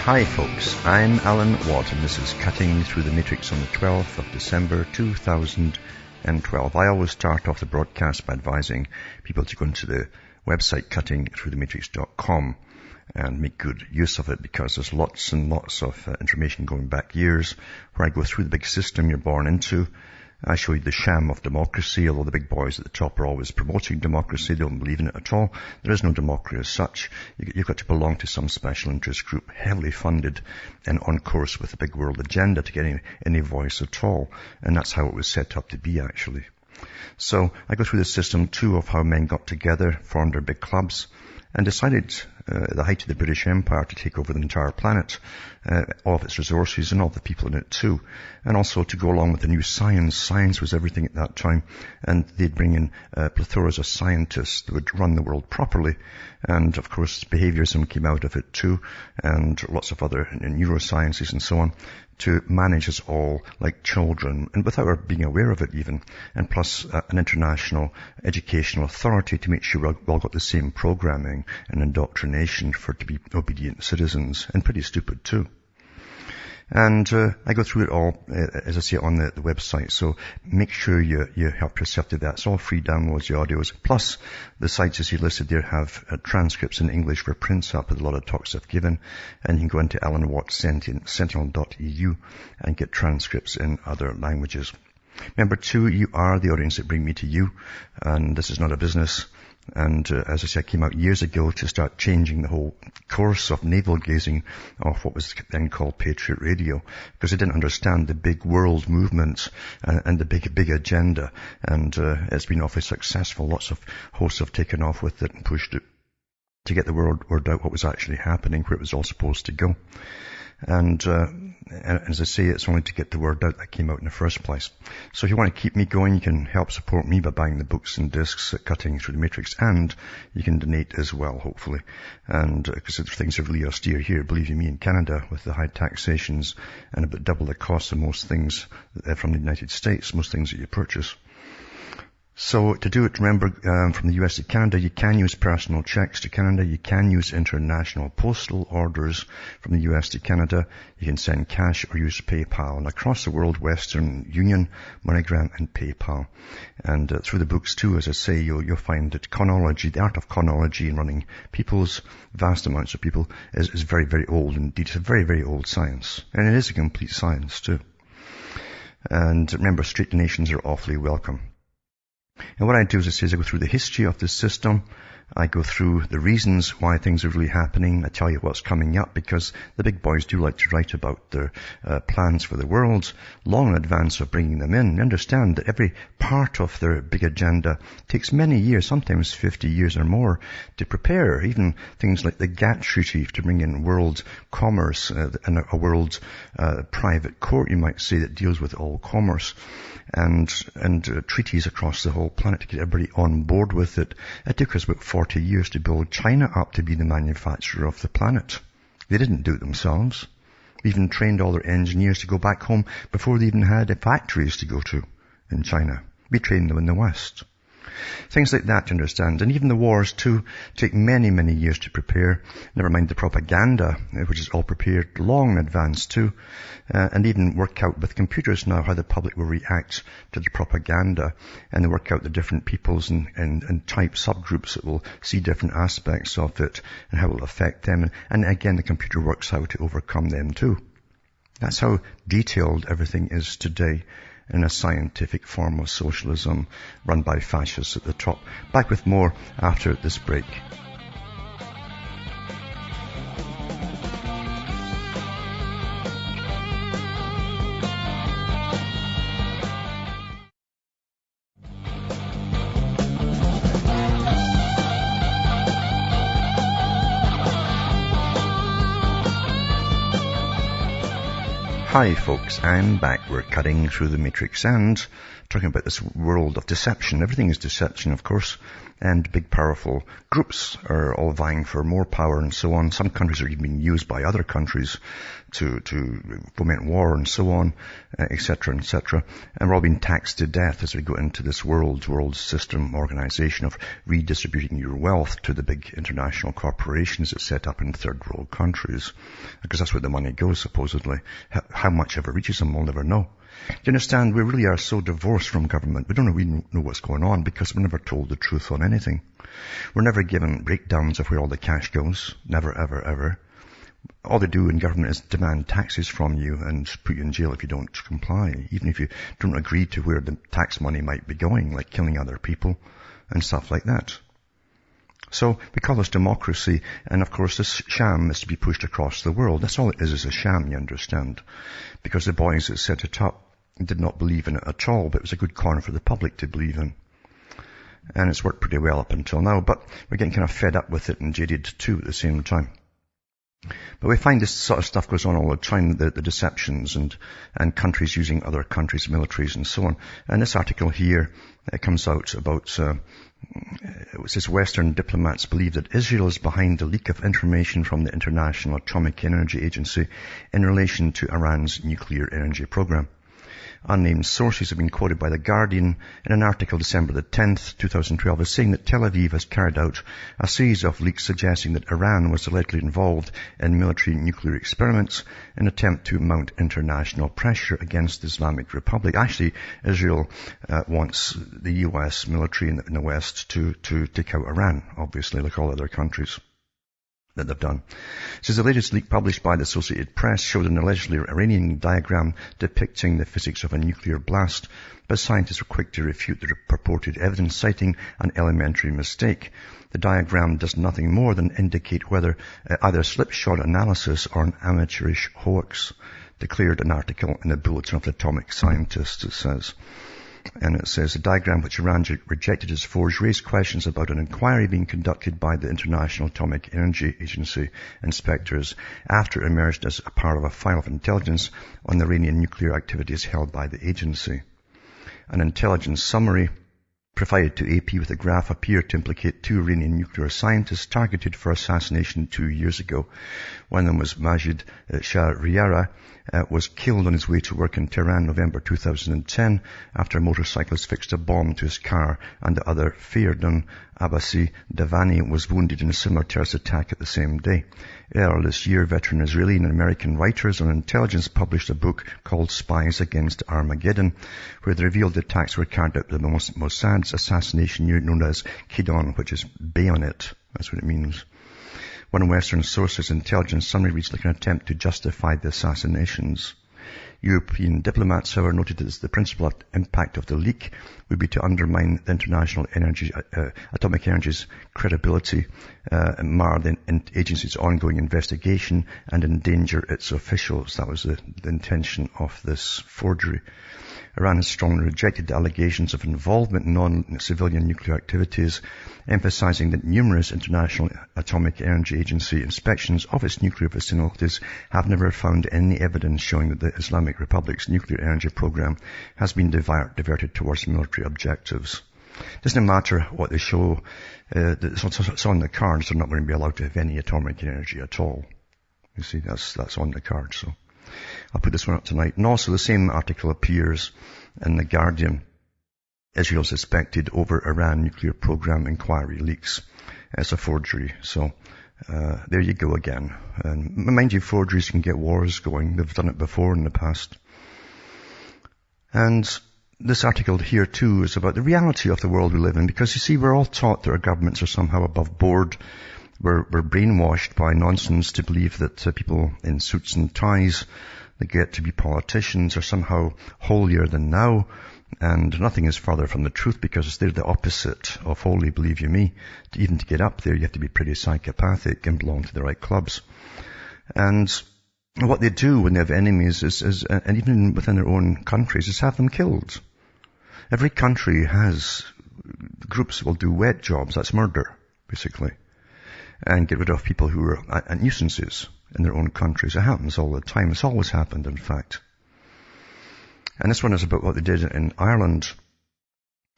Hi folks, I'm Alan Watt and this is Cutting Through the Matrix on the 12th of December 2012. I always start off the broadcast by advising people to go into the website cuttingthroughthematrix.com and make good use of it, because there's lots and lots of information going back years where I go through the big system you're born into. I show you the sham of democracy, although the big boys at the top are always promoting democracy. They don't believe in it at all. There is no democracy as such. You've got to belong to some special interest group, heavily funded and on course with the big world agenda to get any voice at all. And that's how it was set up to be, actually. So I go through the system too of how men got together, formed their big clubs, and decided at the height of the British Empire to take over the entire planet, all of its resources and all the people in it too. And also to go along with the new science. Science was everything at that time. And they'd bring in plethoras of scientists that would run the world properly. And of course, behaviorism came out of it too, and lots of other neurosciences and so on, to manage us all like children, and without our being aware of it even. And plus an international educational authority to make sure we all got the same programming and indoctrination for to be obedient citizens, and pretty stupid too. And I go through it all, as I say, on the website. So make sure you help yourself to that. It's all free downloads, the audios. Plus, the sites you see listed there have transcripts in English for prints up with a lot of talks I've given. And you can go into alanwattsentinel.eu and get transcripts in other languages. Remember, too, you are the audience that bring me to you. And this is not a business. And as I said, I came out years ago to start changing the whole course of navel-gazing of what was then called Patriot Radio, because I didn't understand the big world movement and the big agenda. And it's been awfully successful. Lots of hosts have taken off with it and pushed it to get the word out what was actually happening, where it was all supposed to go. And as I say, it's only to get the word out that came out in the first place. So if you want to keep me going, you can help support me by buying the books and discs at Cutting Through the Matrix, and you can donate as well, hopefully. And because things are really austere here, believe you me, in Canada, with the high taxations and about double the cost of most things from the United States, most things that you purchase. So to do it, remember, from the US to Canada, you can use personal checks to Canada. You can use international postal orders from the US to Canada. You can send cash or use PayPal. And across the world, Western Union, MoneyGram and PayPal. And through the books too, as I say, you'll find that chronology, the art of chronology in running people's, vast amounts of people, is very, very old indeed. It's a very, very old science. And it is a complete science too. And remember, straight donations are awfully welcome. And what I do is I go through the history of this system. I go through the reasons why things are really happening. I tell you what's coming up, because the big boys do like to write about their plans for the world long in advance of bringing them in. Understand that every part of their big agenda takes many years, sometimes 50 years or more, to prepare. Even things like the GATT Treaty to bring in world commerce and a world private court, you might say, that deals with all commerce. And treaties across the whole planet to get everybody on board with it. It took us about 40 years to build China up to be the manufacturer of the planet. They didn't do it themselves. We even trained all their engineers to go back home before they even had factories to go to in China. We trained them in the West. Things like that, you understand. And even the wars too take many, many years to prepare. Never mind the propaganda, which is all prepared long in advance too. And even work out with computers now how the public will react to the propaganda. And they work out the different peoples and type subgroups that will see different aspects of it and how it will affect them. And again, the computer works how to overcome them too. That's how detailed everything is today, in a scientific form of socialism run by fascists at the top. Back with more after this break. Hi folks, I'm back. We're cutting through the matrix and talking about this world of deception. Everything is deception, of course. and big powerful groups are all vying for more power and so on. Some countries are even being used by other countries to foment war and so on, etc., etc. And we're all being taxed to death as we go into this world system organization of redistributing your wealth to the big international corporations that set up in third world countries. Because that's where the money goes, supposedly. How much ever reaches them, we'll never know. Do you understand? We really are so divorced from government. We don't really know what's going on because we're never told the truth on anything. We're never given breakdowns of where all the cash goes. Never, ever, ever. All they do in government is demand taxes from you and put you in jail if you don't comply, even if you don't agree to where the tax money might be going, like killing other people and stuff like that. So we call this democracy, and of course this sham is to be pushed across the world. That's all it is a sham, you understand. Because the boys that set it up did not believe in it at all, but it was a good corner for the public to believe in. And it's worked pretty well up until now, but we're getting kind of fed up with it and jaded too at the same time. But we find this sort of stuff goes on all the time, the deceptions and countries using other countries' militaries and so on. And this article here, it comes out about, it says Western diplomats believe that Israel is behind the leak of information from the International Atomic Energy Agency in relation to Iran's nuclear energy program. Unnamed sources have been quoted by The Guardian in an article December the 10th, 2012, as saying that Tel Aviv has carried out a series of leaks suggesting that Iran was allegedly involved in military nuclear experiments in an attempt to mount international pressure against the Islamic Republic. Actually, Israel wants the US military in the West to take out Iran, obviously, like all other countries that they've done. It says the latest leak published by the Associated Press showed an allegedly Iranian diagram depicting the physics of a nuclear blast, but scientists were quick to refute the purported evidence, citing an elementary mistake. The diagram does nothing more than indicate whether either slipshod analysis or an amateurish hoax, declared an article in the Bulletin of the Atomic Scientists, it says. And it says the diagram which Iran rejected as forged raised questions about an inquiry being conducted by the International Atomic Energy Agency inspectors after it emerged as a part of a file of intelligence on the Iranian nuclear activities held by the agency. An intelligence summary provided to AP with a graph appeared to implicate 2 Iranian nuclear scientists targeted for assassination 2 years ago. One of them was Majid Shahriara, was killed on his way to work in Tehran November 2010 after a motorcyclist fixed a bomb to his car, and the other, Ferdinand Abbasi Davani, was wounded in a similar terrorist attack at the same day. Earlier this year, veteran Israeli and American writers on intelligence published a book called Spies Against Armageddon, where they revealed the attacks were carried out by the Mossad's assassination unit known as Kidon, which is bayonet. That's what it means. One Western source's intelligence summary reads like an attempt to justify the assassinations. European diplomats, however, noted that the principal impact of the leak would be to undermine the International Atomic Energy's credibility, mar the agency's ongoing investigation, and endanger its officials. That was the intention of this forgery. Iran has strongly rejected the allegations of involvement in non-civilian nuclear activities, emphasizing that numerous International Atomic Energy Agency inspections of its nuclear facilities have never found any evidence showing that the Islamic Republic's nuclear energy program has been diverted towards military objectives. It doesn't matter what they show, it's on the cards. They're not going to be allowed to have any atomic energy at all. You see, that's on the card, so I'll put this one up tonight. And also the same article appears in The Guardian. Israel suspected over Iran nuclear program inquiry leaks. It's a forgery. So there you go again. And mind you, forgeries can get wars going. They've done it before in the past. And this article here too is about the reality of the world we live in, because you see, we're all taught that our governments are somehow above board. We're brainwashed by nonsense to believe that people in suits and ties that get to be politicians are somehow holier than thou, and nothing is further from the truth, because they're the opposite of holy, believe you me. Even to get up there, you have to be pretty psychopathic and belong to the right clubs. And what they do when they have enemies is and even within their own countries, is have them killed. Every country has groups that will do wet jobs. That's murder, basically. And get rid of people who are nuisances in their own countries. It happens all the time. It's always happened, in fact. And this one is about what they did in Ireland.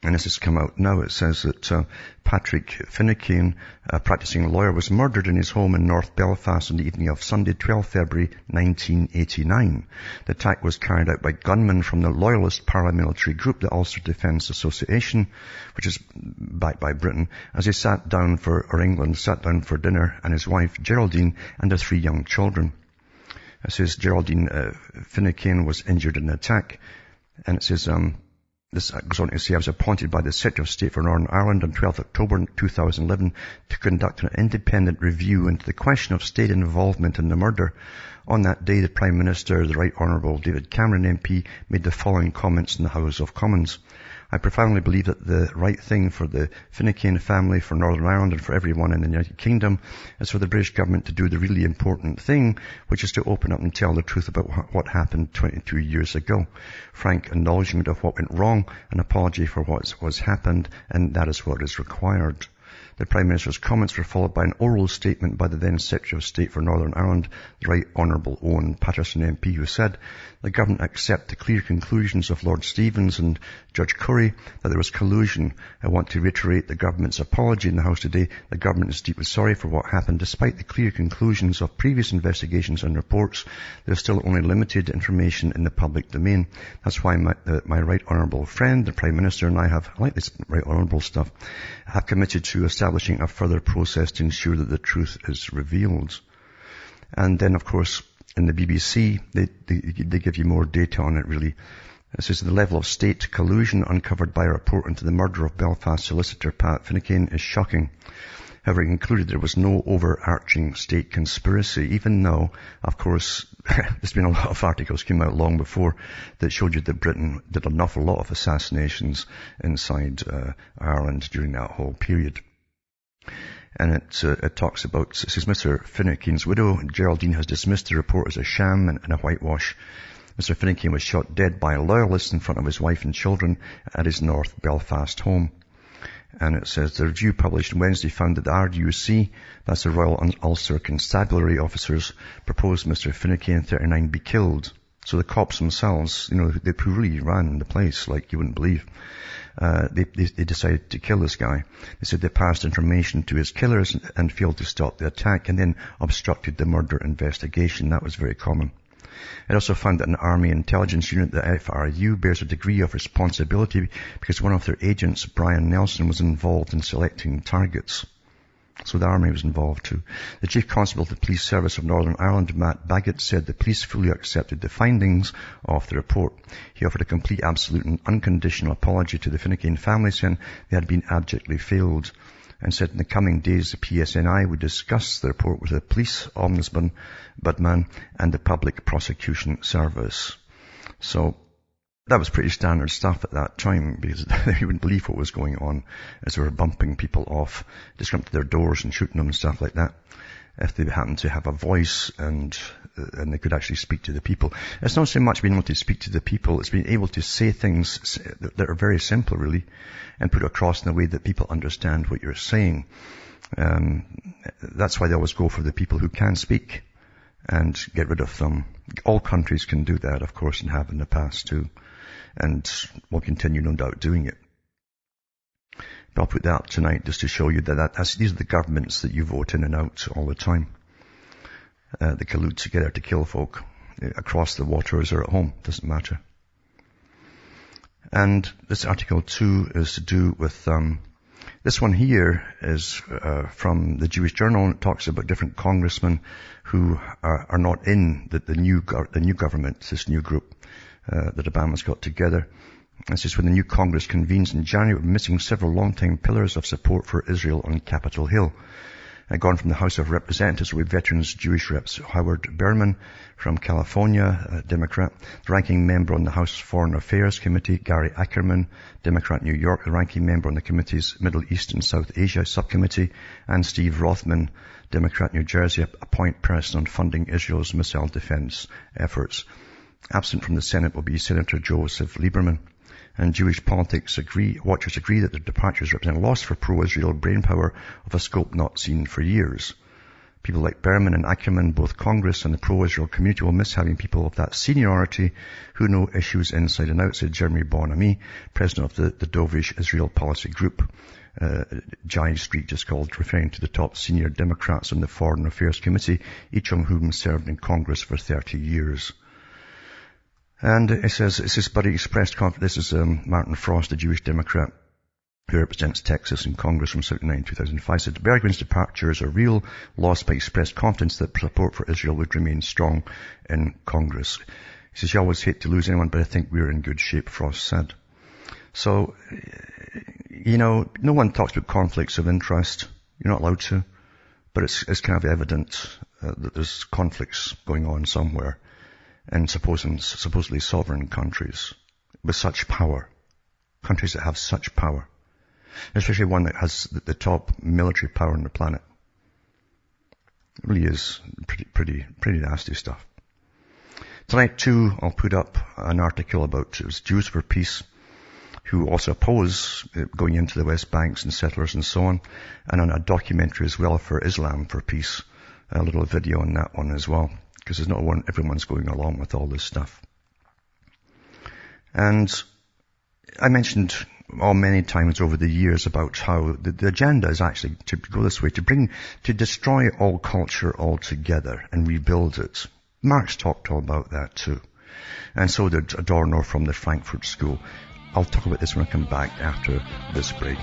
And this has come out now. It says that Patrick Finucane, a practicing lawyer, was murdered in his home in North Belfast on the evening of Sunday, 12 February 1989. The attack was carried out by gunmen from the loyalist paramilitary group, the Ulster Defence Association, which is backed by Britain, as he sat down for dinner, and his wife Geraldine and their 3 young children. It says Geraldine Finucane was injured in the attack, and it says this goes on to say, I was appointed by the Secretary of State for Northern Ireland on 12 October 2011 to conduct an independent review into the question of state involvement in the murder. On that day, the Prime Minister, the Right Honourable David Cameron MP, made the following comments in the House of Commons. I profoundly believe that the right thing for the Finucane family, for Northern Ireland and for everyone in the United Kingdom is for the British government to do the really important thing, which is to open up and tell the truth about what happened 22 years ago. Frank acknowledgement of what went wrong, an apology for what was happened, and that is what is required. The Prime Minister's comments were followed by an oral statement by the then Secretary of State for Northern Ireland, the Right Honourable Owen Paterson MP, who said, the government accept the clear conclusions of Lord Stevens and Judge Curry that there was collusion. I want to reiterate the government's apology in the House today. The government is deeply sorry for what happened. Despite the clear conclusions of previous investigations and reports, there is still only limited information in the public domain. That's why my Right Honourable friend, the Prime Minister, and I like this Right Honourable stuff, have committed to establishing a further process to ensure that the truth is revealed. And then, of course, in the BBC, they give you more data on it, really. It says the level of state collusion uncovered by a report into the murder of Belfast solicitor Pat Finucane is shocking. However, it concluded there was no overarching state conspiracy, even though, of course, there's been a lot of articles came out long before that showed you that Britain did an awful lot of assassinations inside Ireland during that whole period. And it talks about, it says, Mr. Finucane's widow, Geraldine, has dismissed the report as a sham and a whitewash. Mr. Finucane was shot dead by a loyalist in front of his wife and children at his North Belfast home. And it says, the review published Wednesday found that the RUC, that's the Royal Ulster Constabulary officers, proposed Mr. Finucane, 39, be killed. So the cops themselves, they really ran the place like you wouldn't believe. They decided to kill this guy. They said they passed information to his killers and failed to stop the attack, and then obstructed the murder investigation. That was very common. It also found that an army intelligence unit, the FRU, bears a degree of responsibility because one of their agents, Brian Nelson, was involved in selecting targets. So the army was involved too. The Chief Constable of the Police Service of Northern Ireland, Matt Baggett, said the police fully accepted the findings of the report. He offered a complete, absolute and unconditional apology to the Finucane family, saying they had been abjectly failed, and said in the coming days the PSNI would discuss the report with the police ombudsman and the Public Prosecution Service. So that was pretty standard stuff at that time, because you wouldn't believe what was going on as they were bumping people off, just coming to their doors and shooting them and stuff like that, if they happened to have a voice and they could actually speak to the people. It's not so much being able to speak to the people, it's being able to say things that are very simple, really, and put across in a way that people understand what you're saying. That's why they always go for the people who can speak and get rid of them. All countries can do that, of course, and have in the past too. And will continue, no doubt, doing it. But I'll put that up tonight just to show you that these are the governments that you vote in and out all the time. They collude together to kill folk across the waters or at home, doesn't matter. And this article too is to do with, this one here is from the Jewish Journal, and it talks about different congressmen who are not in the new government, this new group that Obama's got together. This is when the new Congress convenes in January, missing several long-time pillars of support for Israel on Capitol Hill. Gone from the House of Representatives with veterans Jewish reps Howard Berman from California, Democrat, the ranking member on the House Foreign Affairs Committee, Gary Ackerman, Democrat, New York, the ranking member on the committee's Middle East and South Asia subcommittee, and Steve Rothman, Democrat, New Jersey, a point person on funding Israel's missile defense efforts. Absent from the Senate will be Senator Joseph Lieberman. And Jewish watchers agree that their departures represent a loss for pro-Israel brainpower of a scope not seen for years. People like Berman and Ackerman, both Congress and the pro-Israel community, will miss having people of that seniority who know issues inside and out, said Jeremy Bon-Ami, president of the Dovish Israel Policy Group. Giant Street just called, referring to the top senior Democrats on the Foreign Affairs Committee, each of whom served in Congress for 30 years. And it says, it's this buddy expressed confidence. This is Martin Frost, a Jewish Democrat who represents Texas in Congress from 1979 to 2005, said Bergman's departure is a real loss, but expressed confidence that support for Israel would remain strong in Congress. He says, you always hate to lose anyone, but I think we're in good shape, Frost said. So, no one talks about conflicts of interest. You're not allowed to. But it's kind of evident that there's conflicts going on somewhere in supposedly sovereign countries with such power. Countries that have such power. Especially one that has the top military power on the planet. It really is pretty nasty stuff. Tonight too, I'll put up an article about Jews for Peace, who also oppose going into the West Banks and settlers and so on, and on a documentary as well for Islam for Peace, a little video on that one as well, because there's not everyone's going along with all this stuff. And I mentioned many times over the years about how the agenda is actually to go this way, to destroy all culture altogether and rebuild it. Marx talked all about that too. And so did Adorno from the Frankfurt School. I'll talk about this when I come back after this break.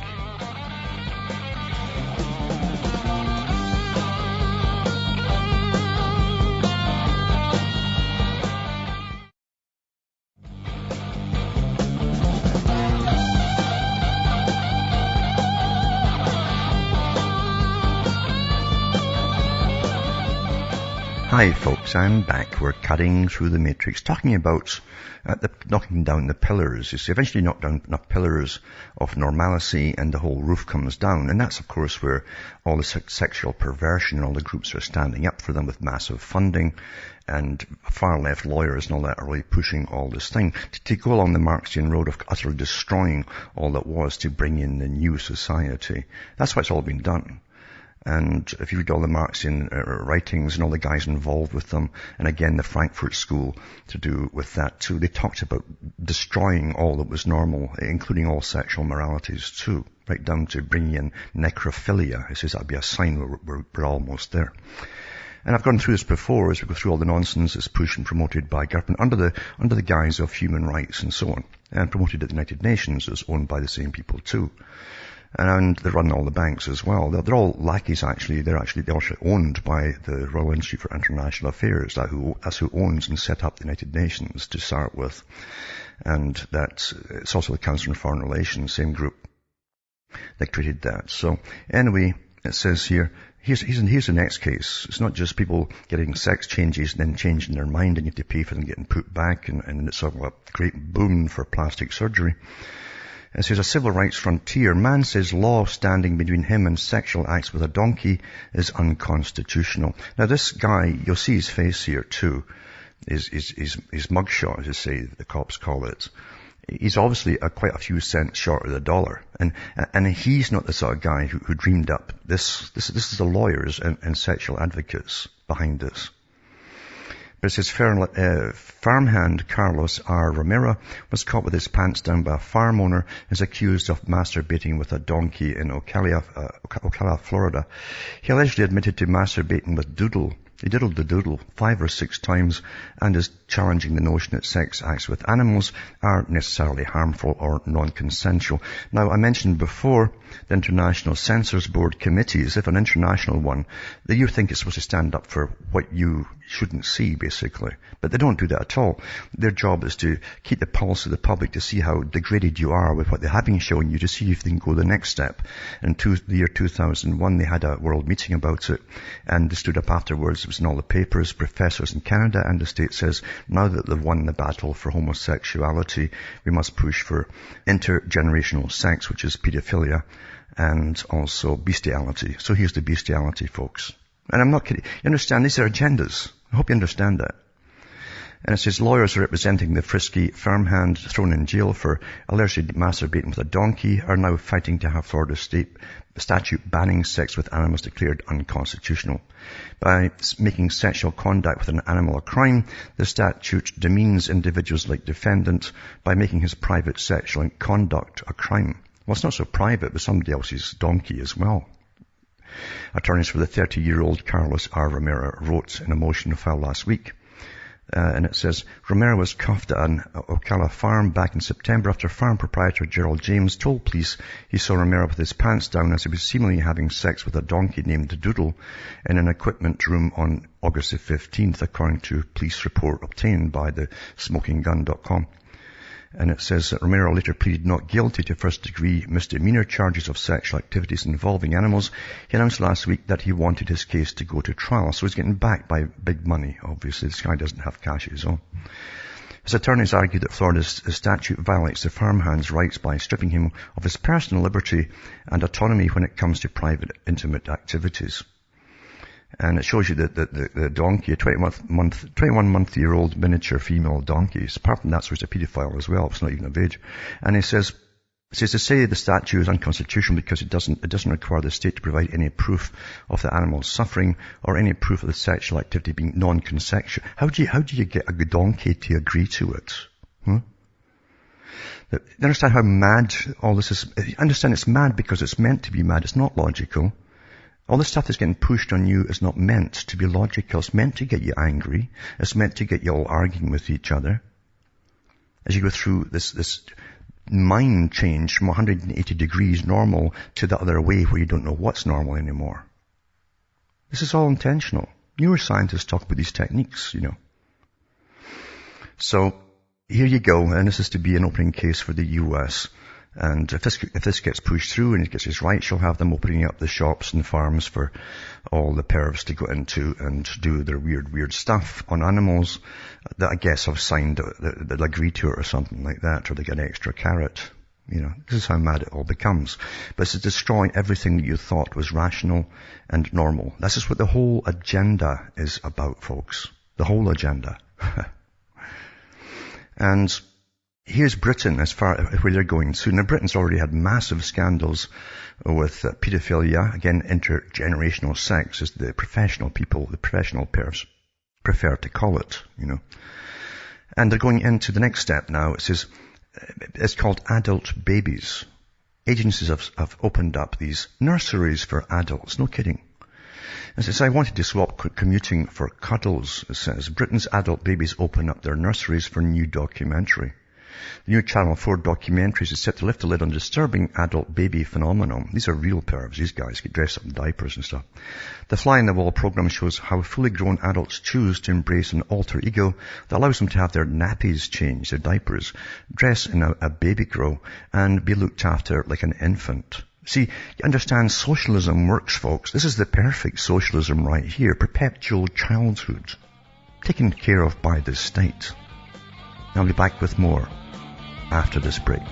Hi folks, I'm back. We're cutting through the matrix, talking about knocking down the pillars. You see, eventually knock down enough pillars of normalcy and the whole roof comes down. And that's of course where all the sexual perversion and all the groups are standing up for them with massive funding, and far left lawyers and all that are really pushing all this thing to go along the Marxian road of utterly destroying all that was to bring in the new society. That's why it's all been done. And if you read all the Marxian writings and all the guys involved with them, and again the Frankfurt School to do with that too, they talked about destroying all that was normal, including all sexual moralities too, right down to bringing in necrophilia. It says that'd be a sign we're almost there. And I've gone through this before as we go through all the nonsense that's pushed and promoted by government under the guise of human rights and so on, and promoted at the United Nations as owned by the same people too. And they run all the banks as well. They're all lackeys actually. They're actually owned by the Royal Institute for International Affairs. That's who owns and set up the United Nations to start with. And it's also the Council on Foreign Relations, same group that created that. So anyway, it says here, here's the next case. It's not just people getting sex changes and then changing their mind and you have to pay for them getting put back and it's sort of a great boon for plastic surgery. It says, a civil rights frontier. Man says law standing between him and sexual acts with a donkey is unconstitutional. Now this guy, you'll see his face here too, his mugshot, as you say, the cops call it. He's obviously quite a few cents short of the dollar. And he's not the sort of guy who dreamed up this. This is the lawyers and sexual advocates behind this. But it says farmhand Carlos R. Romero was caught with his pants down by a farm owner, is accused of masturbating with a donkey in Ocala, Florida. He allegedly admitted to masturbating with Doodle. He diddled the doodle 5 or 6 times and is challenging the notion that sex acts with animals aren't necessarily harmful or non-consensual. Now, I mentioned before the International Censors Board committees, if an international one, that you think is supposed to stand up for what you shouldn't see, basically. But they don't do that at all. Their job is to keep the pulse of the public, to see how degraded you are with what they have been showing you, to see if they can go the next step. In the year 2001, they had a world meeting about it, and they stood up afterwards. It was in all the papers. Professors in Canada and the States says, now that they've won the battle for homosexuality, we must push for intergenerational sex, which is paedophilia, and also bestiality. So here's the bestiality, folks. And I'm not kidding. You understand, these are agendas. I hope you understand that. And it says lawyers representing the frisky farmhand thrown in jail for allegedly masturbating with a donkey are now fighting to have Florida state statute banning sex with animals declared unconstitutional. By making sexual contact with an animal a crime, the statute demeans individuals like defendant by making his private sexual conduct a crime. Well, it's not so private, but somebody else's donkey as well. Attorneys for the 30-year-old Carlos R. Romero wrote in a motion filed last week. And it says, Romero was cuffed at an Ocala farm back in September after farm proprietor Gerald James told police he saw Romero with his pants down as he was seemingly having sex with a donkey named Doodle in an equipment room on August the 15th, according to a police report obtained by the smokinggun.com. And it says that Romero later pleaded not guilty to first-degree misdemeanor charges of sexual activities involving animals. He announced last week that he wanted his case to go to trial. So he's getting backed by big money. Obviously, this guy doesn't have cash of his own. His attorneys argue that Florida's statute violates the farmhand's rights by stripping him of his personal liberty and autonomy when it comes to private, intimate activities. And it shows you that the donkey, a 21-month-year-old miniature female donkey, apart from that, so he's a paedophile as well. It's not even of age. And it says to say the statute is unconstitutional because it doesn't require the state to provide any proof of the animal's suffering or any proof of the sexual activity being non-consensual. How do you get a donkey to agree to it? You understand how mad all this is? You understand it's mad because it's meant to be mad. It's not logical. All the stuff that's getting pushed on you is not meant to be logical. It's meant to get you angry. It's meant to get you all arguing with each other. As you go through this mind change from 180 degrees normal to the other way where you don't know what's normal anymore. This is all intentional. Neuroscientists talk about these techniques, So, here you go, and this is to be an opening case for the US. And if this gets pushed through and it gets his rights, you'll have them opening up the shops and farms for all the pervs to go into and do their weird stuff on animals that I guess have signed, they'll agree to it or something like that, or they get an extra carrot. This is how mad it all becomes. But it's to destroy everything that you thought was rational and normal. This is what the whole agenda is about, folks. The whole agenda. And here's Britain as far where they're going soon. Now, Britain's already had massive scandals with paedophilia. Again, intergenerational sex is the professional people, the professional pervs prefer to call it, And they're going into the next step now. It says, it's called adult babies. Agencies have opened up these nurseries for adults. No kidding. It says, I wanted to swap commuting for cuddles. It says, Britain's adult babies open up their nurseries for new documentary. The new Channel 4 documentaries is set to lift the lid on disturbing adult baby phenomenon. These are real pervs. These guys get dressed up in diapers and stuff. The Fly in the Wall program shows how fully grown adults choose to embrace an alter ego that allows them to have their nappies changed, their diapers, dress in a baby grow, and be looked after like an infant. See, you understand socialism works, folks. This is the perfect socialism right here. Perpetual childhood. Taken care of by the state. I'll be back with more after this break.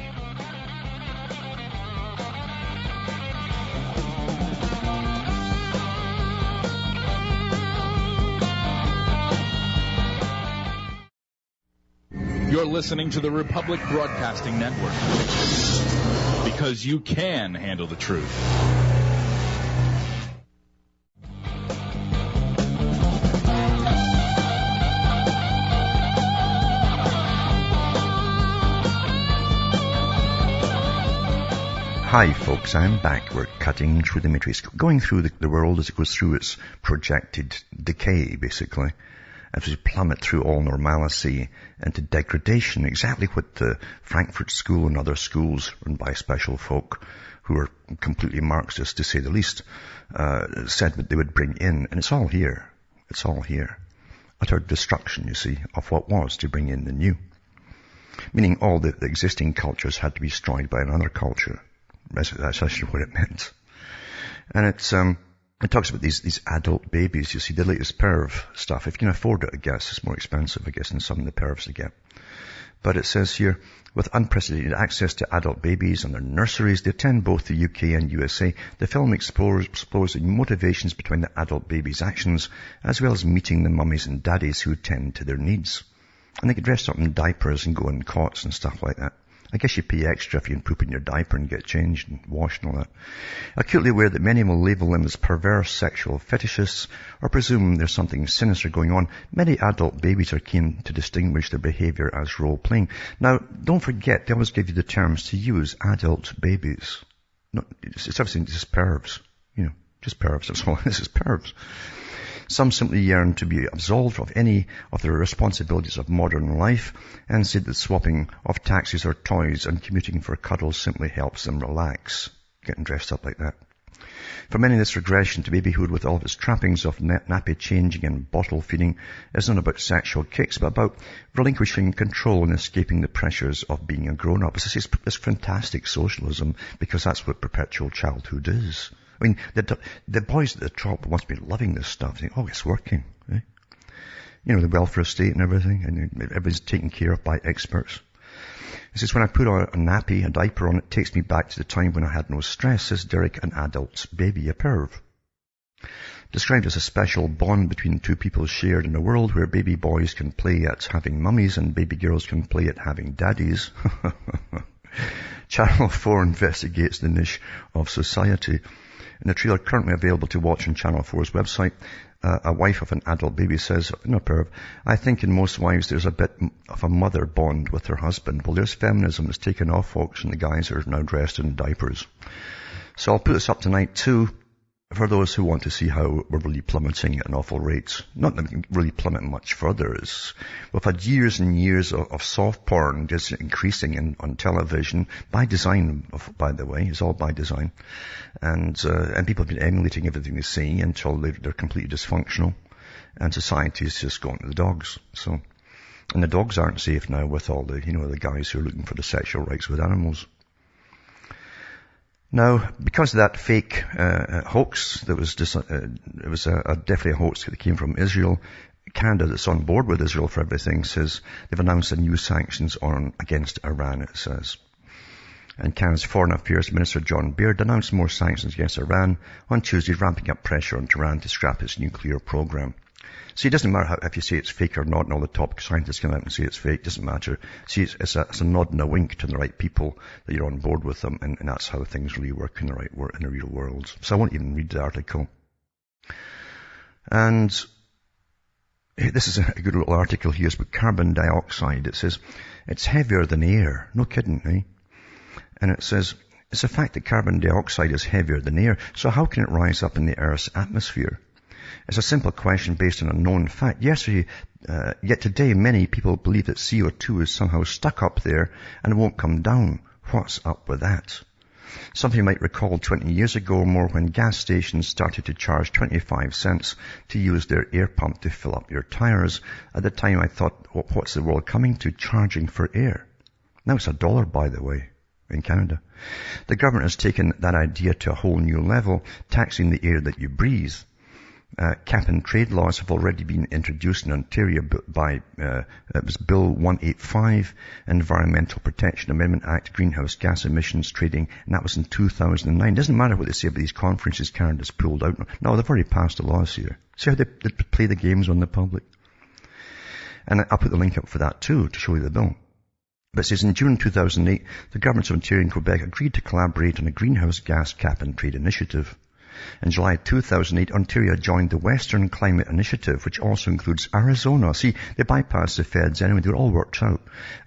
You're listening to the Republic Broadcasting Network. Because you can handle the truth. Hi folks, I'm back. We're cutting through the matrix, going through the world as it goes through its projected decay, basically. As we plummet through all normalcy into degradation, exactly what the Frankfurt School and other schools run by special folk who are completely Marxist, to say the least, said that they would bring in. And it's all here. It's all here. Utter destruction, you see, of what was to bring in the new. Meaning all the existing cultures had to be destroyed by another culture. That's actually what it meant. And it talks about these adult babies. You see, the latest perv stuff. If you can afford it, I guess. It's more expensive, I guess, than some of the pervs they get. But it says here, with unprecedented access to adult babies and their nurseries, they attend both the UK and USA. The film explores the motivations between the adult babies' actions, as well as meeting the mummies and daddies who attend to their needs. And they get dressed up in diapers and go in cots and stuff like that. I guess you pay extra if you can poop in your diaper and get changed and washed and all that. Acutely aware that many will label them as perverse sexual fetishists or presume there's something sinister going on, many adult babies are keen to distinguish their behavior as role-playing. Now, don't forget, they always give you the terms to use, adult babies. No, it's obviously just pervs. Just pervs. That's all this is, pervs. Some simply yearn to be absolved of any of the responsibilities of modern life and say that swapping of taxis or toys and commuting for cuddles simply helps them relax, getting dressed up like that. For many, this regression to babyhood with all of its trappings of nappy changing and bottle feeding is not about sexual kicks, but about relinquishing control and escaping the pressures of being a grown-up. It's fantastic socialism, because that's what perpetual childhood is. I mean, the boys at the top must be loving this stuff. They think, oh, it's working. Eh? The welfare state and everything, and everything's taken care of by experts. It says, when I put on a nappy, a diaper on, it takes me back to the time when I had no stress, says Derek, an adult baby, a perv. Described as a special bond between two people shared in a world where baby boys can play at having mummies and baby girls can play at having daddies. Channel 4 investigates the niche of society. In a trailer currently available to watch on Channel 4's website, a wife of an adult baby says, no perv, I think in most wives there's a bit of a mother bond with her husband. Well, there's feminism that's taken off, folks, and the guys are now dressed in diapers. So I'll put this up tonight too, for those who want to see how we're really plummeting at an awful rate. Not that we can really plummet much further. We've had years and years of soft porn just increasing on television, by design, by the way. It's all by design. And people have been emulating everything they see until they're completely dysfunctional. And society is just going to the dogs. And the dogs aren't safe now with all the guys who are looking for the sexual rights with animals. Now, because of that fake hoax, it was definitely a hoax that came from Israel. Canada, that's on board with Israel for everything, says they've announced a new sanctions against Iran, it says. And Canada's Foreign Affairs Minister John Baird announced more sanctions against Iran on Tuesday, ramping up pressure on Tehran to scrap its nuclear program. See, it doesn't matter if you say it's fake or not, and all the top scientists come out and say it's fake, it doesn't matter. See, it's a nod and a wink to the right people that you're on board with them, and that's how things really work in the real world. So I won't even read the article. And this is a good little article here. It's about carbon dioxide. It says, it's heavier than air. No kidding, eh? And it says, it's a fact that carbon dioxide is heavier than air, so how can it rise up in the Earth's atmosphere? It's a simple question based on a known fact. Yet today many people believe that CO2 is somehow stuck up there and it won't come down. What's up with that? Something you might recall 20 years ago or more, when gas stations started to charge 25 cents to use their air pump to fill up your tires. At the time I thought, what's the world coming to, charging for air? Now it's $1, by the way, in Canada. The government has taken that idea to a whole new level, taxing the air that you breathe. Cap and trade laws have already been introduced in Ontario by it was Bill 185, Environmental Protection Amendment Act, Greenhouse Gas Emissions Trading, and that was in 2009. It doesn't matter what they say about these conferences Canada's pulled out. No, they've already passed the laws here. See how they play the games on the public? And I'll put the link up for that too, to show you the bill. But it says, in June 2008, the governments of Ontario and Quebec agreed to collaborate on a greenhouse gas cap and trade initiative. In July 2008, Ontario joined the Western Climate Initiative, which also includes Arizona. See, they bypassed the feds anyway. They were all worked out.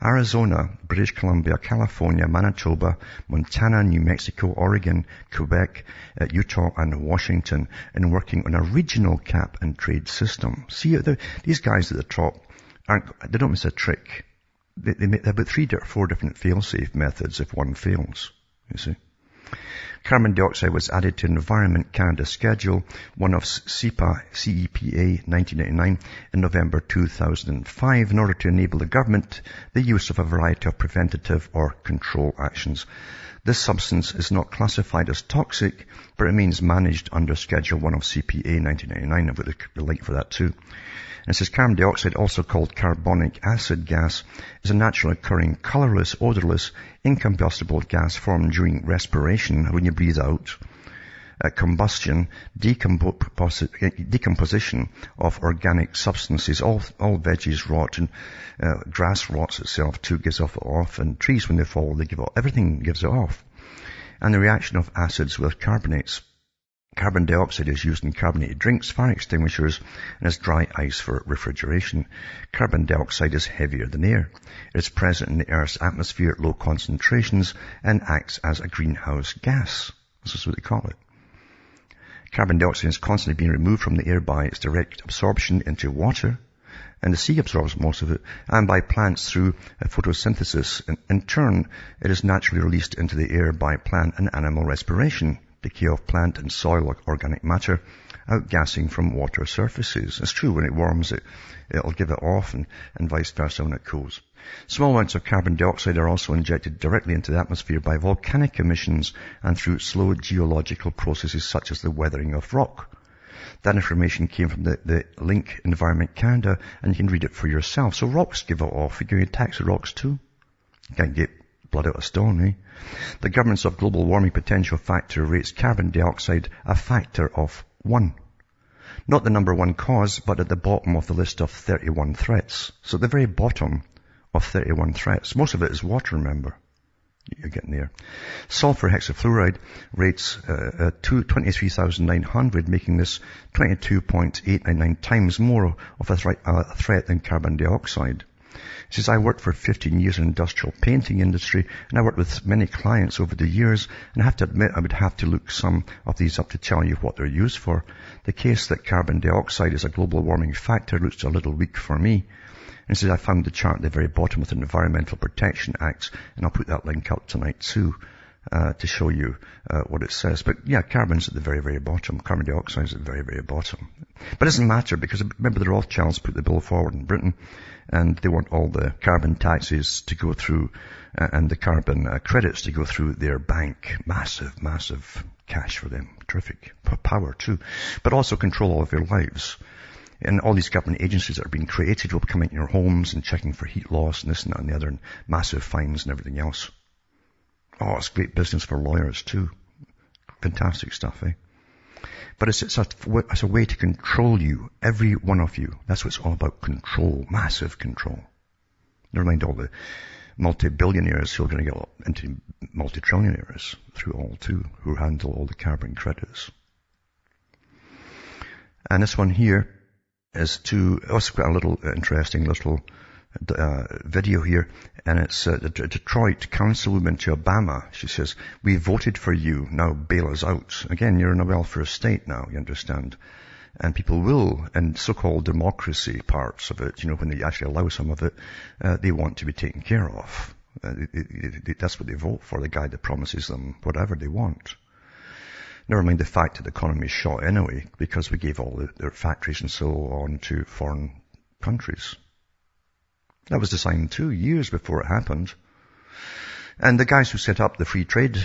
Arizona, British Columbia, California, Manitoba, Montana, New Mexico, Oregon, Quebec, Utah, and Washington, in working on a regional cap and trade system. See, these guys at the top they don't miss a trick. They have about 3 or 4 different fail-safe methods if one fails, you see. Carbon dioxide was added to Environment Canada's Schedule 1 of CEPA 1999 in November 2005 in order to enable the government the use of a variety of preventative or control actions. This substance is not classified as toxic, but remains managed under Schedule 1 of CPA 1999. I've got the link for that too. And it says carbon dioxide, also called carbonic acid gas, is a naturally occurring, colorless, odorless, incombustible gas formed during respiration when you breathe out. combustion, decomposition of organic substances. All veggies rot, and grass rots itself too, gives off, and trees, when they fall, they give off. Everything gives it off. And the reaction of acids with carbonates. Carbon dioxide is used in carbonated drinks, fire extinguishers, and as dry ice for refrigeration. Carbon dioxide is heavier than air. It is present in the Earth's atmosphere at low concentrations and acts as a greenhouse gas. This is what they call it. Carbon dioxide is constantly being removed from the air by its direct absorption into water, and the sea absorbs most of it, and by plants through photosynthesis. In turn, it is naturally released into the air by plant and animal respiration, decay of plant and soil organic matter, outgassing from water surfaces. It's true, when it warms, it'll give it off, and vice versa when it cools. Small amounts of carbon dioxide are also injected directly into the atmosphere by volcanic emissions and through slow geological processes such as the weathering of rock. That information came from the link Environment Canada, and you can read it for yourself. So rocks give it off. You can tax the rocks too. You can't get blood out of stone, eh? The government's of global warming potential factor rates carbon dioxide a factor of 1. Not the number one cause, but at the bottom of the list of 31 threats. So at the very bottom of 31 threats. Most of it is water, remember. You're getting there. Sulfur hexafluoride rates 23,900, making this 22.899 times more of a threat than carbon dioxide. He says, I worked for 15 years in the industrial painting industry, and I worked with many clients over the years, and I have to admit I would have to look some of these up to tell you what they're used for. The case that carbon dioxide is a global warming factor looks a little weak for me. And he says, I found the chart at the very bottom with the Environmental Protection Acts, and I'll put that link up tonight too, to show you what it says. But yeah, carbon's at the very, very bottom. Carbon dioxide is at the very, very bottom. But it doesn't matter, because remember the Rothschilds put the bill forward in Britain, and they want all the carbon taxes to go through, and the carbon credits to go through their bank. Massive, massive cash for them. Terrific. Power too. But also control all of your lives. And all these government agencies that are being created will be coming in your homes and checking for heat loss and this and that and the other, and massive fines and everything else. Oh, it's great business for lawyers too. Fantastic stuff, eh? But it's a way to control you, every one of you. That's what it's all about, control, massive control. Never mind all the multi-billionaires who are going to get into multi-trillionaires through all too, who handle all the carbon credits. And this one here is also got a little interesting little video here, and it's the Detroit councilwoman to Obama. She says, we voted for you, now bail us out. Again, you're in a welfare state now, you understand. And people will, in so-called democracy parts of it, when they actually allow some of it, they want to be taken care of. That's what they vote for, the guy that promises them whatever they want. Never mind the fact that the economy is shot anyway, because we gave all their factories and so on to foreign countries. That was designed 2 years before it happened. And the guys who set up the free trade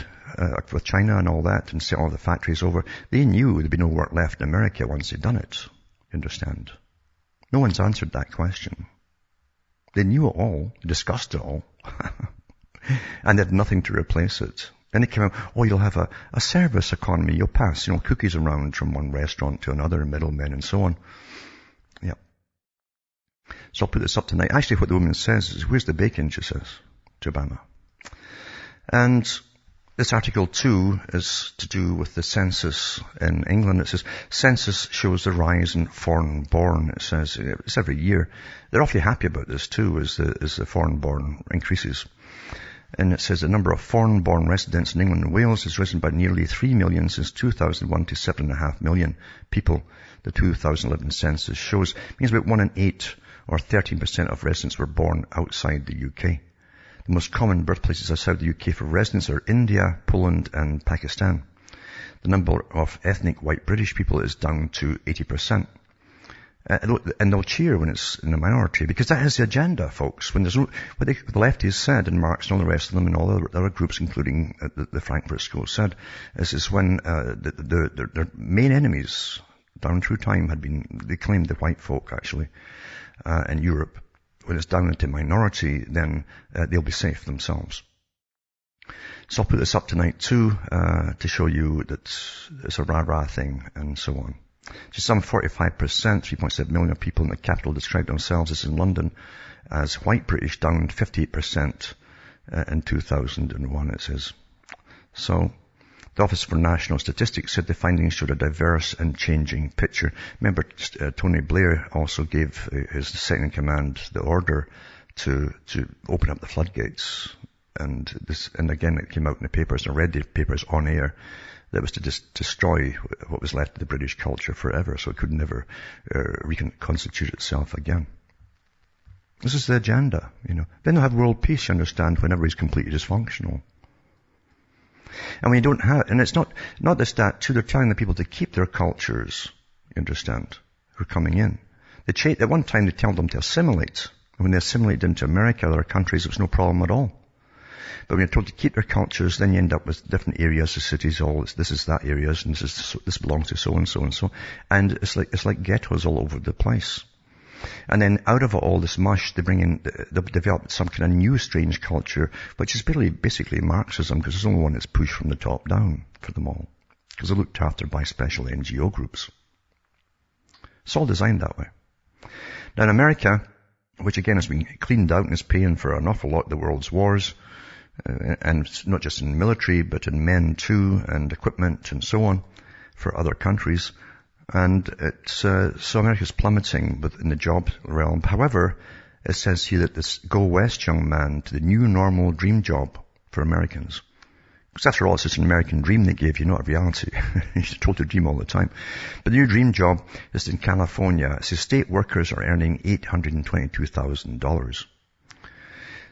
with China and all that, and set all the factories over, they knew there'd be no work left in America once they'd done it. You understand? No one's answered that question. They knew it all, discussed it all, and they had nothing to replace it. And it came out, you'll have a service economy. You'll pass, cookies around from one restaurant to another, middlemen and so on. Yeah. So I'll put this up tonight. Actually, what the woman says is, where's the bacon, she says, to Obama. And this article 2 is to do with the census in England. It says, census shows the rise in foreign-born. It says, it's every year. They're awfully happy about this too, as the foreign-born increases. And it says the number of foreign-born residents in England and Wales has risen by nearly 3 million since 2001 to 7.5 million people. The 2011 census shows means about 1 in 8 or 13% of residents were born outside the UK. The most common birthplaces outside the UK for residents are India, Poland and Pakistan. The number of ethnic white British people is down to 80%. And they'll cheer when it's in the minority, because that is the agenda, folks. When there's what the lefties said, and Marx and all the rest of them, and all the other groups, including the Frankfurt School, said, is when their main enemies down through time had been, they claimed the white folk actually, in Europe. When it's down into minority, then they'll be safe themselves. So I'll put this up tonight too, to show you that it's a rah-rah thing and so on. Just some 45%, 3.7 million of people in the capital describe themselves as in London as white British, down 58% in 2001, it says. So, the Office for National Statistics said the findings showed a diverse and changing picture. Remember, Tony Blair also gave his second-in-command the order to open up the floodgates. And again, it came out in the papers, and I read the papers on air, that was to just destroy what was left of the British culture forever, so it could never reconstitute itself again. This is the agenda, Then they'll have world peace, you understand, whenever he's completely dysfunctional. And when you don't have, and it's not just that, too, they're telling the people to keep their cultures, you understand, who are coming in. At one time they tell them to assimilate. And when they assimilate into America, other countries, it was no problem at all. But when you're told to keep their cultures, then you end up with different areas, the cities, this is that areas, and this belongs to so and so and so. And it's like ghettos all over the place. And then out of all this mush, they've developed some kind of new strange culture, which is basically Marxism, because there's only one that's pushed from the top down for them all. Because they're looked after by special NGO groups. It's all designed that way. Now in America, which again has been cleaned out and is paying for an awful lot of the world's wars, and not just in military, but in men too, and equipment and so on, for other countries. And so America's plummeting in the job realm. However, it says here that this go west young man to the new normal dream job for Americans. Because after all, it's just an American dream they gave you, not a reality. You're told to dream all the time. But the new dream job is in California. It says state workers are earning $822,000.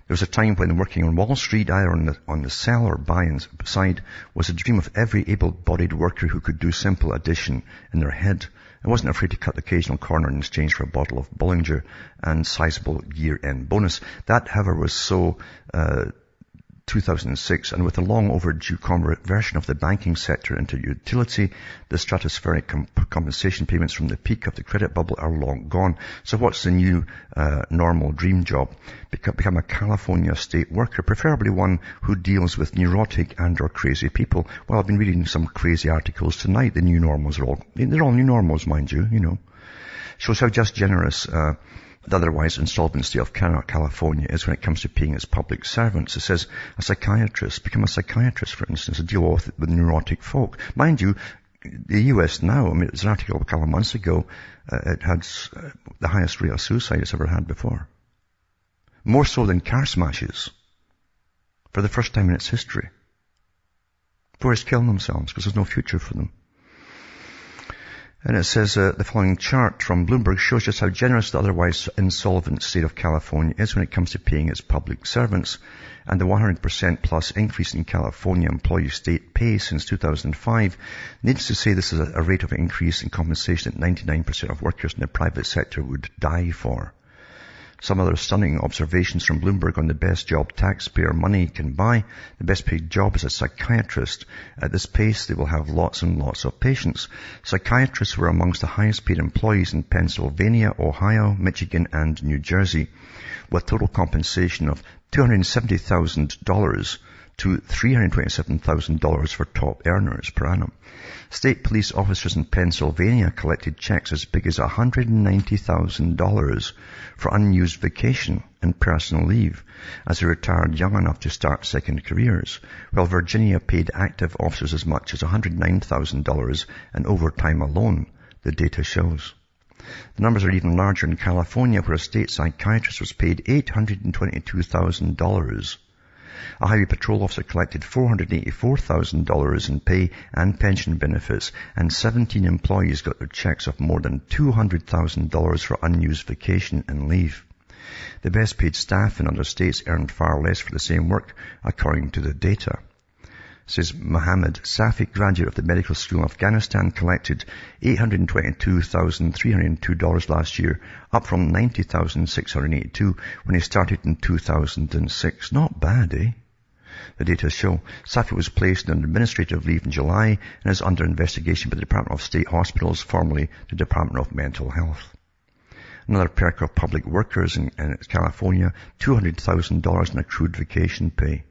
There was a time when working on Wall Street, either on the sell or buy side, was a dream of every able-bodied worker who could do simple addition in their head and wasn't afraid to cut the occasional corner in exchange for a bottle of Bollinger and sizable year-end bonus. That, however, was so 2006, and with the long overdue conversion of the banking sector into utility, the stratospheric compensation payments from the peak of the credit bubble are long gone. So what's the new normal dream job? Become a California state worker, preferably one who deals with neurotic and or crazy people. Well, I've been reading some crazy articles tonight. The new normals they're all new normals, mind you, Shows how just generous the otherwise insolvent state of California is when it comes to paying its public servants. It says become a psychiatrist, for instance, to deal with neurotic folk. Mind you, the US now, there's an article a couple of months ago, it had the highest rate of suicide it's ever had before. More so than car smashes, for the first time in its history. Tourists killing themselves because there's no future for them. And it says the following chart from Bloomberg shows just how generous the otherwise insolvent state of California is when it comes to paying its public servants. And the 100% plus increase in California employee state pay since 2005 needs to say this is a rate of increase in compensation that 99% of workers in the private sector would die for. Some other stunning observations from Bloomberg on the best job taxpayer money can buy. The best paid job is a psychiatrist. At this pace, they will have lots and lots of patients. Psychiatrists were amongst the highest paid employees in Pennsylvania, Ohio, Michigan, and New Jersey, with total compensation of $270,000 to $327,000 for top earners per annum. State police officers in Pennsylvania collected checks as big as $190,000 for unused vacation and personal leave as they retired young enough to start second careers, while Virginia paid active officers as much as $109,000 in overtime alone, the data shows. The numbers are even larger in California, where a state psychiatrist was paid $822,000. A highway patrol officer collected $484,000 in pay and pension benefits, and 17 employees got their checks of more than $200,000 for unused vacation and leave. The best paid staff in other states earned far less for the same work, according to the data. Says Mohammed Safi, graduate of the Medical School in Afghanistan, collected $822,302 last year, up from $90,682 when he started in 2006. Not bad, eh? The data show Safi was placed on administrative leave in July and is under investigation by the Department of State Hospitals, formerly the Department of Mental Health. Another perk of public workers in California, $200,000 in accrued vacation pay.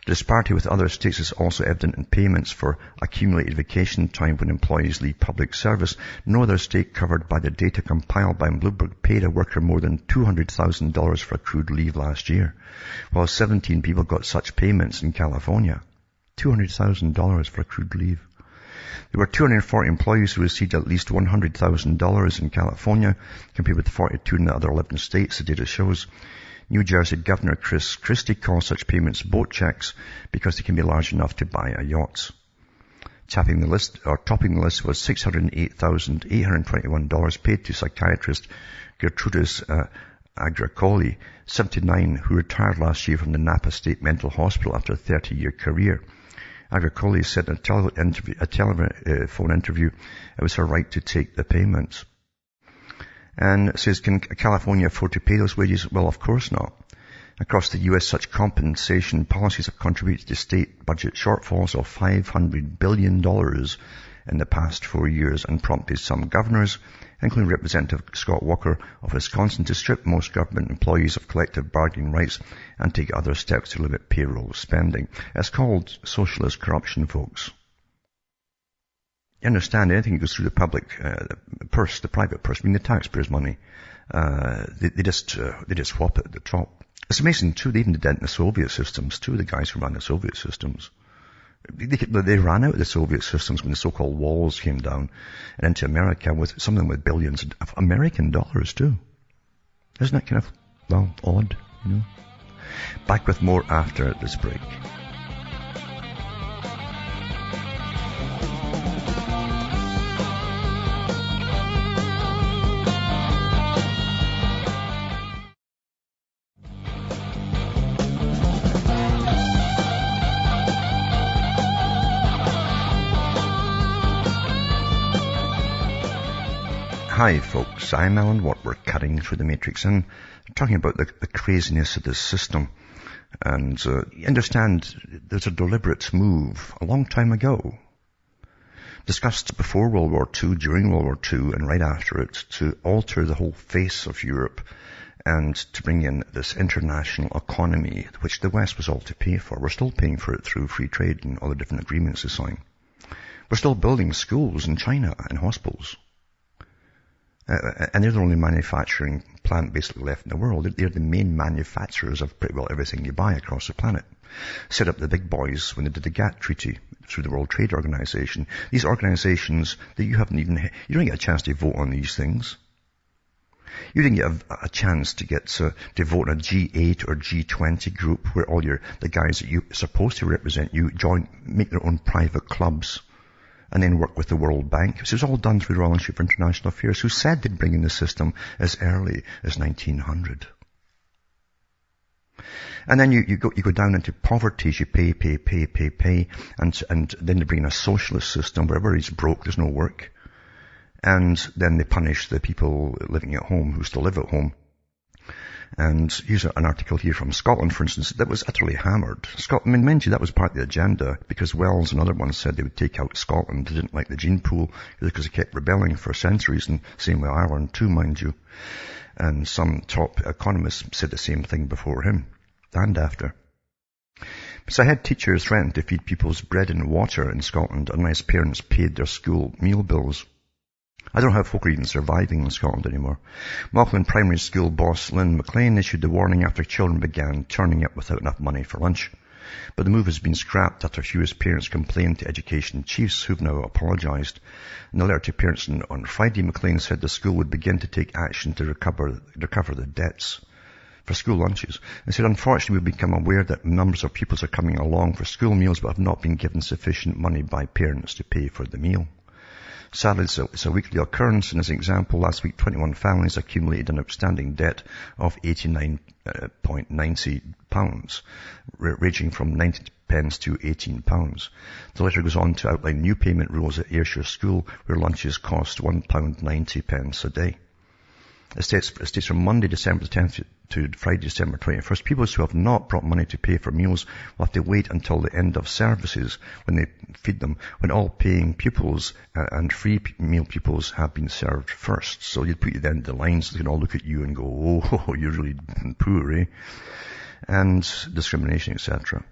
The disparity with other states is also evident in payments for accumulated vacation time when employees leave public service. No other state covered by the data compiled by Bloomberg paid a worker more than $200,000 for accrued leave last year, while 17 people got such payments in California. $200,000 for accrued leave. There were 240 employees who received at least $100,000 in California, compared with 42 in the other 11 states, the data shows. New Jersey Governor Chris Christie calls such payments boat checks because they can be large enough to buy a yacht. Topping the list was $608,821 paid to psychiatrist Gertrudis Agricoli, 79, who retired last year from the Napa State Mental Hospital after a 30-year career. Agricoli said in a telephone interview it was her right to take the payments. And it says, can California afford to pay those wages? Well, of course not. Across the U.S., such compensation policies have contributed to state budget shortfalls of $500 billion in the past 4 years and prompted some governors, including Representative Scott Walker of Wisconsin, to strip most government employees of collective bargaining rights and take other steps to limit payroll spending. It's called socialist corruption, folks. You understand, anything that goes through the public purse, the private purse, I mean the taxpayers' money, they just swap it at the top. It's amazing too, they even did that in the Soviet systems too, the guys who ran the Soviet systems. They ran out of the Soviet systems when the so-called walls came down and into America, with some of them with billions of American dollars too. Isn't that kind of, well, odd, you know? Back with more after this break. Hi folks, I'm Alan Watt. We're cutting through the matrix and talking about the craziness of this system. And you understand there's a deliberate move a long time ago, discussed before World War II, during World War II, and right after it, to alter the whole face of Europe and to bring in this international economy, which the West was all to pay for. We're still paying for it through free trade and all the different agreements they sign. We're still building schools in China and hospitals. And they're the only manufacturing plant basically left in the world. They're the main manufacturers of pretty well everything you buy across the planet. Set up the big boys when they did the GATT treaty through the World Trade Organization. These organizations that you don't get a chance to vote on these things. You didn't get a chance to get to vote on a G8 or G20 group where all the guys that you're supposed to represent you make their own private clubs and then work with the World Bank. So it was all done through the Royal Institute for International Affairs, who said they'd bring in the system as early as 1900. And then you go down into poverty, you pay, and then they bring in a socialist system where everybody's broke, there's no work. And then they punish the people living at home who still live at home. And here's an article here from Scotland, for instance, that was utterly hammered. Mind you, that was part of the agenda, because Wells and other ones said they would take out Scotland. They didn't like the gene pool because they kept rebelling for centuries, and same with Ireland too, mind you. And some top economists said the same thing before him and after. So head teachers threatened to feed people's bread and water in Scotland unless parents paid their school meal bills. I don't know how folk are even surviving in Scotland anymore. Mauchline Primary School boss Lynn McLean issued the warning after children began turning up without enough money for lunch. But the move has been scrapped after furious parents complained to education chiefs, who've now apologised. In a letter to parents on Friday, McLean said the school would begin to take action to recover the debts for school lunches. They said, unfortunately, we've become aware that numbers of pupils are coming along for school meals but have not been given sufficient money by parents to pay for the meal. Sadly, it's a weekly occurrence. And as an example, last week 21 families accumulated an outstanding debt of £89.90, ranging from 90 pence to £18. The letter goes on to outline new payment rules at Ayrshire School, where lunches cost £1.90 a day. It states from Monday, December 10th to Friday, December 21st, pupils who have not brought money to pay for meals will have to wait until the end of services when they feed them, when all paying pupils and free meal pupils have been served first. So you'd put you then the line so they can all look at you and go, oh, you're really poor, eh? And discrimination, etc.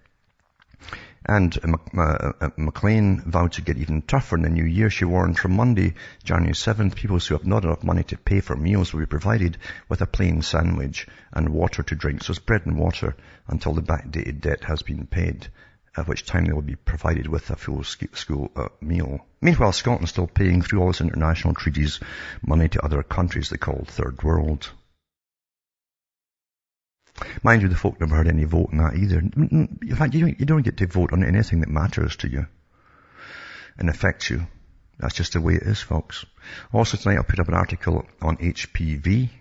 And McLean vowed to get even tougher in the new year. She warned from Monday, January 7th, people who have not enough money to pay for meals will be provided with a plain sandwich and water to drink. So it's bread and water until the backdated debt has been paid, at which time they will be provided with a full school meal. Meanwhile, Scotland's still paying through all its international treaties money to other countries they call Third World. Mind you, the folk never had any vote in that either. In fact, you don't get to vote on anything that matters to you and affects you. That's just the way it is, folks. Also tonight I'll put up an article on HPV,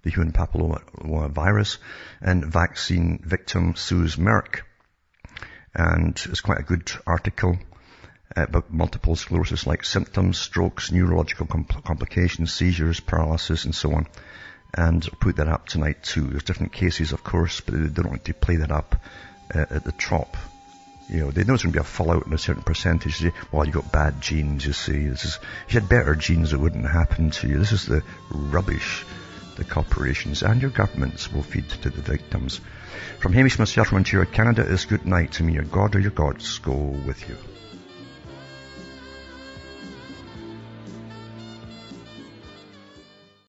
the human papilloma virus, and vaccine victim sues Merck. And it's quite a good article about multiple sclerosis-like symptoms, strokes, neurological complications, seizures, paralysis, and so on. And I'll put that up tonight too. There's different cases, of course, but they don't like to play that up at the top. You know, they know it's going to be a fallout in a certain percentage. Well, you got bad genes, you see. If you had better genes, it wouldn't happen to you. This is the rubbish the corporations and your governments will feed to the victims. From Hamish myself from Ontario, Canada, is good night to me. Your God or your gods go with you.